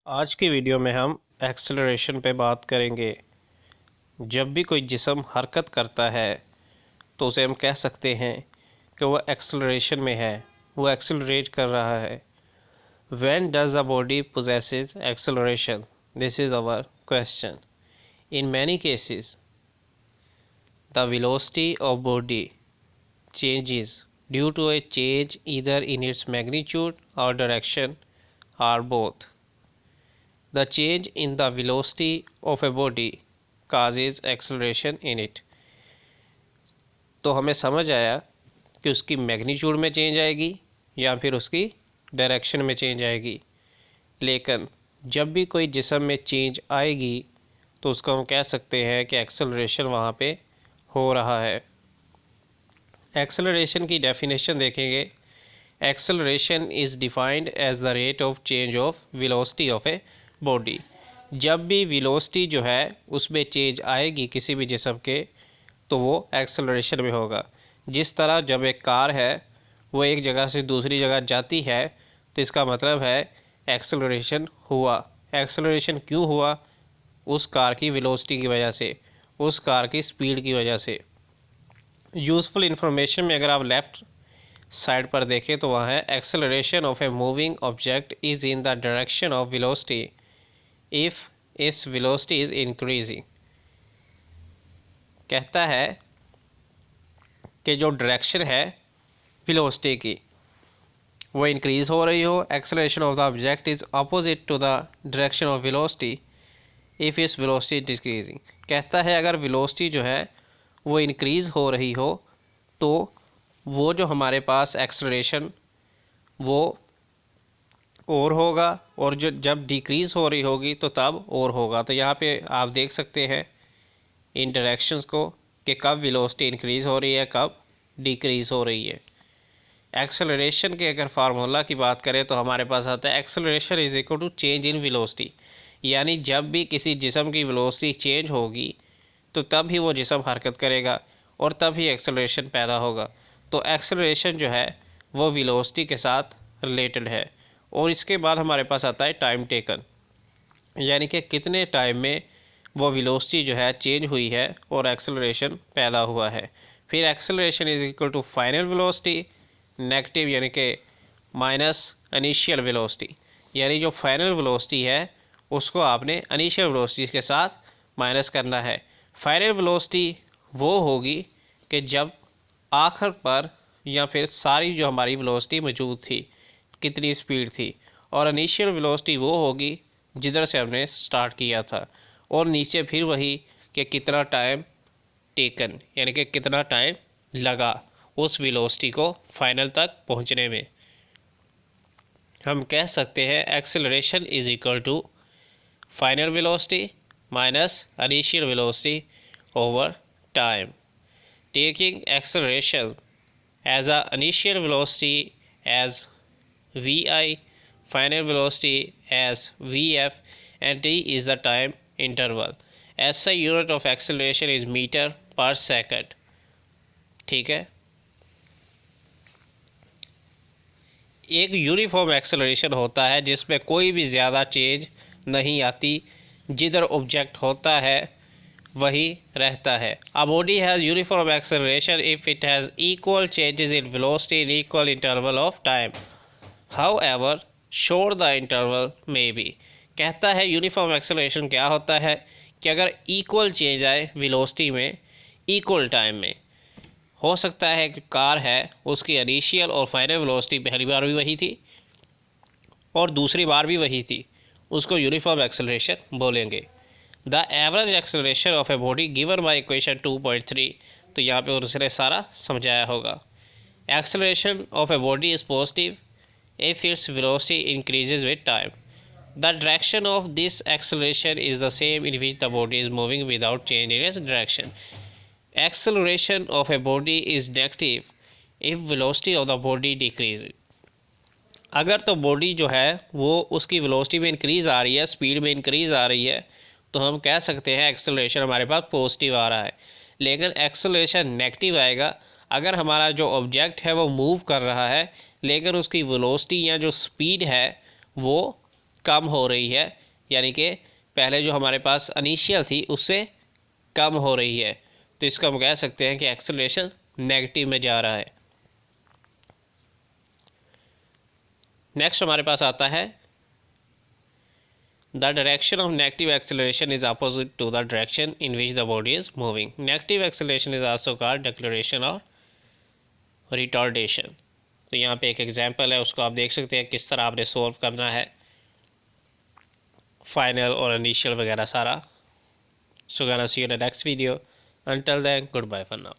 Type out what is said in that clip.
आज की वीडियो में हम एक्सेलरेशन पे बात करेंगे। जब भी कोई जिस्म हरकत करता है तो उसे हम कह सकते हैं कि वह एक्सेलरेशन में है, वो एक्सेलरेट कर रहा है। When does a body possesses acceleration? This is our question. In many cases, the velocity of body changes due to a change either in its magnitude or direction or both. The change in the velocity of a body causes acceleration in it. तो हमें समझ आया कि उसकी magnitude में change आएगी या फिर उसकी डायरेक्शन में चेंज आएगी। लेकिन जब भी कोई जिस्म में चेंज आएगी तो उसको हम कह सकते हैं कि एक्सेलरेशन वहाँ पे हो रहा है। एक्सेलरेशन की डेफिनेशन देखेंगे। Acceleration is defined as the rate of change of velocity of a body. जब भी वेलोसिटी जो है उसमें चेंज आएगी किसी भी जिस्म के तो वो एक्सेलरेशन में होगा। जिस तरह जब एक कार है वो एक जगह से दूसरी जगह जाती है तो इसका मतलब है एक्सेलरेशन हुआ। एक्सेलरेशन क्यों हुआ? उस कार की वेलोसिटी की वजह से, उस कार की स्पीड की वजह से। यूज़फुल इन्फॉर्मेशन में अगर आप लेफ़्ट साइड पर देखें तो वहाँ है acceleration of a moving object is in the direction of velocity if its velocity is increasing. कहता है कि जो डायरेक्शन है वेलोसिटी की वो इंक्रीज़ हो रही हो, acceleration of the object is opposite to the direction of velocity if its velocity decreasing. कहता है अगर वेलोसिटी जो है वो इंक्रीज़ हो रही हो तो वो जो हमारे पास एक्सेलरेशन वो और होगा, और जो जब डिक्रीज़ हो रही होगी तो तब और होगा। तो यहाँ पे आप देख सकते हैं इन डायरेक्शंस को कि कब वेलोसिटी इंक्रीज़ हो रही है, कब डिक्रीज़ हो रही है। एक्सेलरेशन के अगर फार्मूला की बात करें तो हमारे पास आता है acceleration is equal to change in velocity. यानी जब भी किसी जिस्म की वेलोसिटी चेंज होगी तो तब ही वो जिस्म हरकत करेगा और तब ही एक्सेलरेशन पैदा होगा। तो एक्सेलरेशन जो है वो वेलोसिटी के साथ रिलेटेड है। और इसके बाद हमारे पास आता है टाइम टेकन, यानी कि कितने टाइम में वो वेलोसिटी जो है चेंज हुई है और एक्सेलरेशन पैदा हुआ है। फिर acceleration is equal to final velocity negative, यानी कि माइनस इनिशियल वेलोसिटी। यानी जो फाइनल वेलोसिटी है उसको आपने इनिशियल वेलोसिटी के साथ माइनस करना है। फाइनल वेलोसिटी वो होगी कि जब आखिर पर या फिर सारी जो हमारी वेलोसिटी मौजूद थी, कितनी स्पीड थी। और इनिशियल वेलोसिटी वो होगी जिधर से हमने स्टार्ट किया था। और नीचे फिर वही कि कितना टाइम टेकन, यानी कि कितना टाइम लगा उस वेलोसिटी को फाइनल तक पहुंचने में। हम कह सकते हैं acceleration is equal to final velocity minus initial velocity over time. Taking acceleration as a initial velocity as vi, final velocity as vf, and t is the time interval. SI unit of acceleration is meter per second। ठीक है। एक uniform acceleration होता है जिसमें कोई भी ज़्यादा change नहीं आती, जिधर ऑब्जेक्ट होता है वही रहता है। A body has uniform acceleration if it has equal changes in velocity in equal interval of time, however short the interval may be। कहता है यूनिफॉर्म एक्सेलरेशन क्या होता है कि अगर इक्वल चेंज आए वेलोसिटी में इक्वल टाइम में। हो सकता है कि कार है उसकी इनिशियल और फाइनल वेलोसिटी पहली बार भी वही थी और दूसरी बार भी वही थी, उसको यूनिफॉर्म एक्सेलरेशन बोलेंगे। The average acceleration of a body given by equation 2.3। तो यहाँ पे उसने सारा समझाया होगा। Acceleration of a body is positive if its velocity increases with time. The direction of this acceleration is the same in which the body is moving without change in its direction. Acceleration of a body is negative if velocity of the body decrease. अगर तो body जो है वो उसकी velocity में increase आ रही है, speed में इंक्रीज़ आ रही है, तो हम कह सकते हैं एक्सेलरेशन हमारे पास पॉजिटिव आ रहा है। लेकिन एक्सेलरेशन नेगेटिव आएगा अगर हमारा जो ऑब्जेक्ट है वो मूव कर रहा है लेकिन उसकी वेलोसिटी या जो स्पीड है वो कम हो रही है, यानी कि पहले जो हमारे पास इनिशियल थी उससे कम हो रही है, तो इसको हम कह सकते हैं कि एक्सेलरेशन नेगेटिव में जा रहा है। नेक्स्ट हमारे पास आता है the direction of negative acceleration is opposite to the direction in which the body is moving. Negative acceleration is also called declaration of retardation. तो यहाँ पे एक एग्जांपल है, उसको आप देख सकते हैं किस तरह आपने सोल्व करना है, फाइनल और इनिशियल वगैरह सारा। So gonna see you in the next video, until then goodbye for now।